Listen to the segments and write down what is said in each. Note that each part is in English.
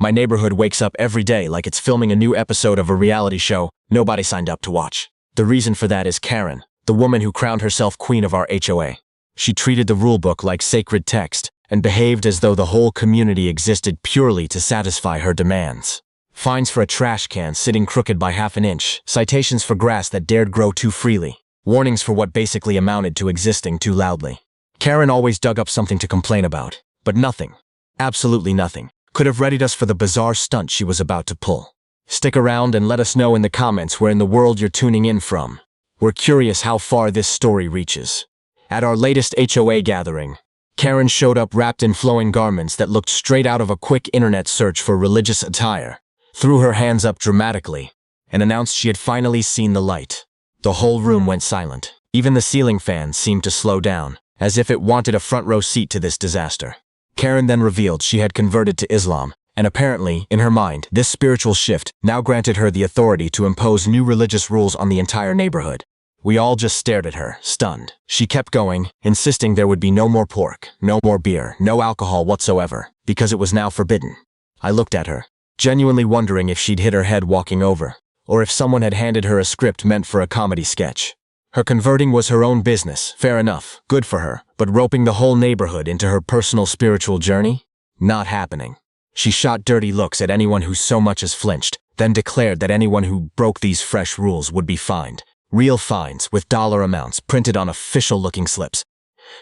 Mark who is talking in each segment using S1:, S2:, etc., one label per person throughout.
S1: My neighborhood wakes up every day like it's filming a new episode of a reality show nobody signed up to watch. The reason for that is Karen, the woman who crowned herself queen of our HOA. She treated the rulebook like sacred text and behaved as though the whole community existed purely to satisfy her demands. Fines for a trash can sitting crooked by half an inch, citations for grass that dared grow too freely, warnings for what basically amounted to existing too loudly. Karen always dug up something to complain about, but nothing, absolutely nothing, could have readied us for the bizarre stunt she was about to pull. Stick around and let us know in the comments where in the world you're tuning in from. We're curious how far this story reaches. At our latest HOA gathering, Karen showed up wrapped in flowing garments that looked straight out of a quick internet search for religious attire, threw her hands up dramatically, and announced she had finally seen the light. The whole room went silent. Even the ceiling fan seemed to slow down, as if it wanted a front row seat to this disaster. Karen then revealed she had converted to Islam, and apparently, in her mind, this spiritual shift now granted her the authority to impose new religious rules on the entire neighborhood. We all just stared at her, stunned. She kept going, insisting there would be no more pork, no more beer, no alcohol whatsoever, because it was now forbidden. I looked at her, genuinely wondering if she'd hit her head walking over, or if someone had handed her a script meant for a comedy sketch. Her converting was her own business, fair enough, good for her, but roping the whole neighborhood into her personal spiritual journey? Not happening. She shot dirty looks at anyone who so much as flinched, then declared that anyone who broke these fresh rules would be fined. Real fines with dollar amounts printed on official-looking slips.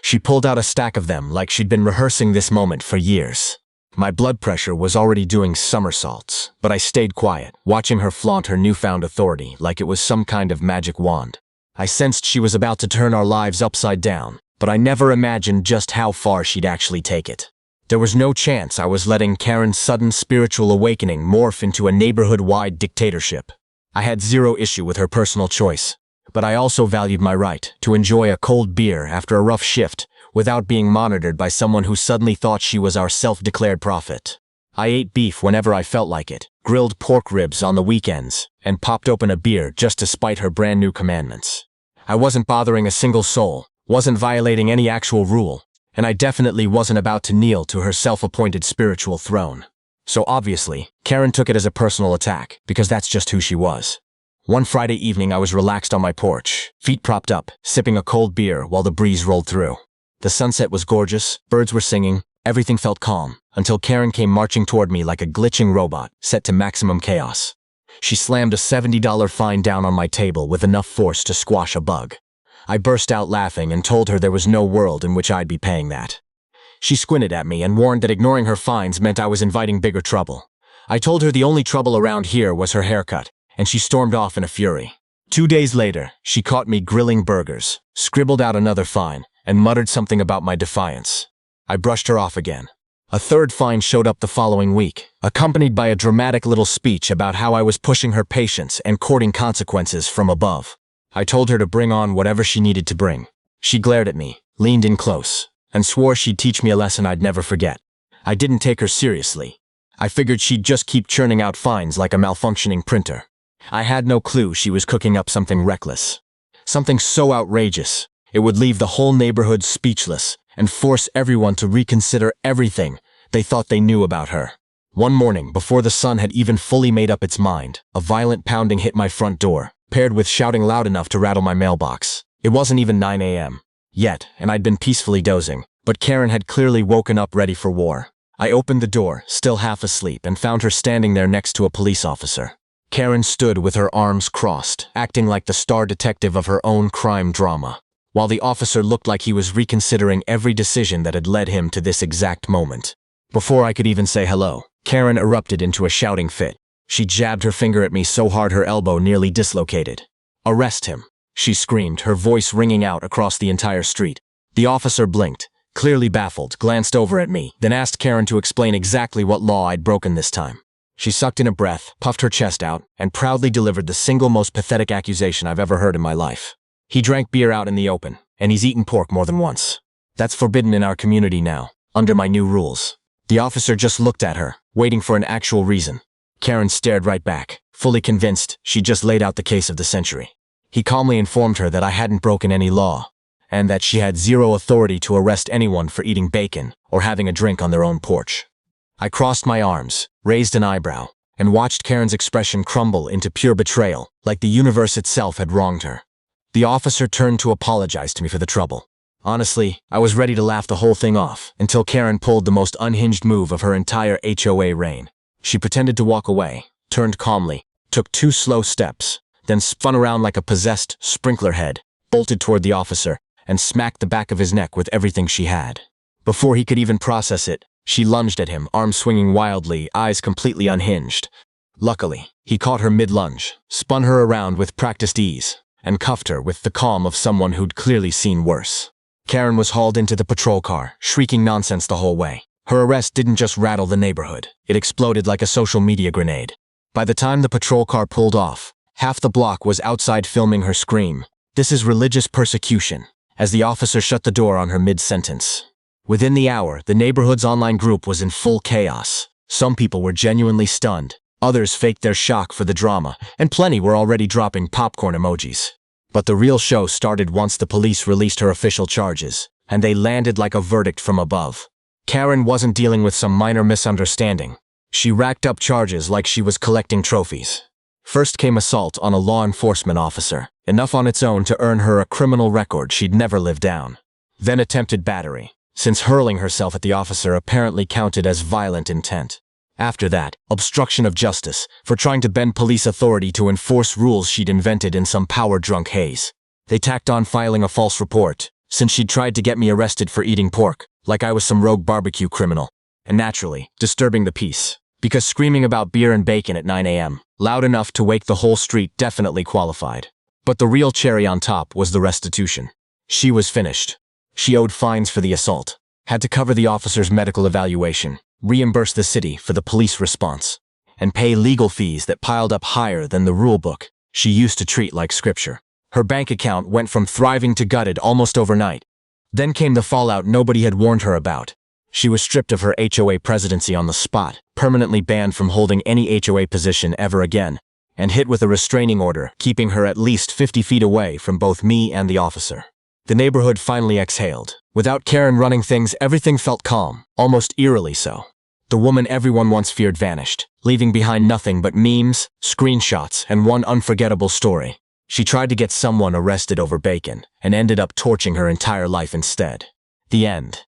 S1: She pulled out a stack of them like she'd been rehearsing this moment for years. My blood pressure was already doing somersaults, but I stayed quiet, watching her flaunt her newfound authority like it was some kind of magic wand. I sensed she was about to turn our lives upside down, but I never imagined just how far she'd actually take it. There was no chance I was letting Karen's sudden spiritual awakening morph into a neighborhood-wide dictatorship. I had zero issue with her personal choice, but I also valued my right to enjoy a cold beer after a rough shift without being monitored by someone who suddenly thought she was our self-declared prophet. I ate beef whenever I felt like it, grilled pork ribs on the weekends, and popped open a beer just to spite her brand new commandments. I wasn't bothering a single soul, wasn't violating any actual rule, and I definitely wasn't about to kneel to her self-appointed spiritual throne. So obviously, Karen took it as a personal attack, because that's just who she was. One Friday evening I was relaxed on my porch, feet propped up, sipping a cold beer while the breeze rolled through. The sunset was gorgeous, birds were singing, everything felt calm, until Karen came marching toward me like a glitching robot, set to maximum chaos. She slammed a $70 fine down on my table with enough force to squash a bug. I burst out laughing and told her there was no world in which I'd be paying that. She squinted at me and warned that ignoring her fines meant I was inviting bigger trouble. I told her the only trouble around here was her haircut, and she stormed off in a fury. 2 days later, she caught me grilling burgers, scribbled out another fine, and muttered something about my defiance. I brushed her off again. A third fine showed up the following week, accompanied by a dramatic little speech about how I was pushing her patience and courting consequences from above. I told her to bring on whatever she needed to bring. She glared at me, leaned in close, and swore she'd teach me a lesson I'd never forget. I didn't take her seriously. I figured she'd just keep churning out fines like a malfunctioning printer. I had no clue she was cooking up something reckless. Something so outrageous, it would leave the whole neighborhood speechless and force everyone to reconsider everything they thought they knew about her. One morning, before the sun had even fully made up its mind, a violent pounding hit my front door, paired with shouting loud enough to rattle my mailbox. It wasn't even 9 a.m. yet, and I'd been peacefully dozing, but Karen had clearly woken up ready for war. I opened the door, still half asleep, and found her standing there next to a police officer. Karen stood with her arms crossed, acting like the star detective of her own crime drama, while the officer looked like he was reconsidering every decision that had led him to this exact moment. Before I could even say hello, Karen erupted into a shouting fit. She jabbed her finger at me so hard her elbow nearly dislocated. "Arrest him," she screamed, her voice ringing out across the entire street. The officer blinked, clearly baffled, glanced over at me, then asked Karen to explain exactly what law I'd broken this time. She sucked in a breath, puffed her chest out, and proudly delivered the single most pathetic accusation I've ever heard in my life. He drank beer out in the open, and he's eaten pork more than once. That's forbidden in our community now, under my new rules. The officer just looked at her, waiting for an actual reason. Karen stared right back, fully convinced she'd just laid out the case of the century. He calmly informed her that I hadn't broken any law, and that she had zero authority to arrest anyone for eating bacon or having a drink on their own porch. I crossed my arms, raised an eyebrow, and watched Karen's expression crumble into pure betrayal, like the universe itself had wronged her. The officer turned to apologize to me for the trouble. Honestly, I was ready to laugh the whole thing off, until Karen pulled the most unhinged move of her entire HOA reign. She pretended to walk away, turned calmly, took 2 slow steps, then spun around like a possessed sprinkler head, bolted toward the officer, and smacked the back of his neck with everything she had. Before he could even process it, she lunged at him, arms swinging wildly, eyes completely unhinged. Luckily, he caught her mid-lunge, spun her around with practiced ease, and cuffed her with the calm of someone who'd clearly seen worse. Karen was hauled into the patrol car, shrieking nonsense the whole way. Her arrest didn't just rattle the neighborhood, it exploded like a social media grenade. By the time the patrol car pulled off, half the block was outside filming her scream. "This is religious persecution," as the officer shut the door on her mid-sentence. Within the hour, the neighborhood's online group was in full chaos. Some people were genuinely stunned, others faked their shock for the drama, and plenty were already dropping popcorn emojis. But the real show started once the police released her official charges, and they landed like a verdict from above. Karen wasn't dealing with some minor misunderstanding. She racked up charges like she was collecting trophies. First came assault on a law enforcement officer, enough on its own to earn her a criminal record she'd never live down. Then attempted battery, since hurling herself at the officer apparently counted as violent intent. After that, obstruction of justice, for trying to bend police authority to enforce rules she'd invented in some power-drunk haze. They tacked on filing a false report, since she'd tried to get me arrested for eating pork, like I was some rogue barbecue criminal. And naturally, disturbing the peace, because screaming about beer and bacon at 9 a.m., loud enough to wake the whole street, definitely qualified. But the real cherry on top was the restitution. She was finished. She owed fines for the assault, had to cover the officer's medical evaluation, reimburse the city for the police response, and pay legal fees that piled up higher than the rulebook she used to treat like scripture. Her bank account went from thriving to gutted almost overnight. Then came the fallout nobody had warned her about. She was stripped of her HOA presidency on the spot, permanently banned from holding any HOA position ever again, and hit with a restraining order, keeping her at least 50 feet away from both me and the officer. The neighborhood finally exhaled. Without Karen running things, everything felt calm, almost eerily so. The woman everyone once feared vanished, leaving behind nothing but memes, screenshots, and one unforgettable story. She tried to get someone arrested over bacon, and ended up torching her entire life instead. The end.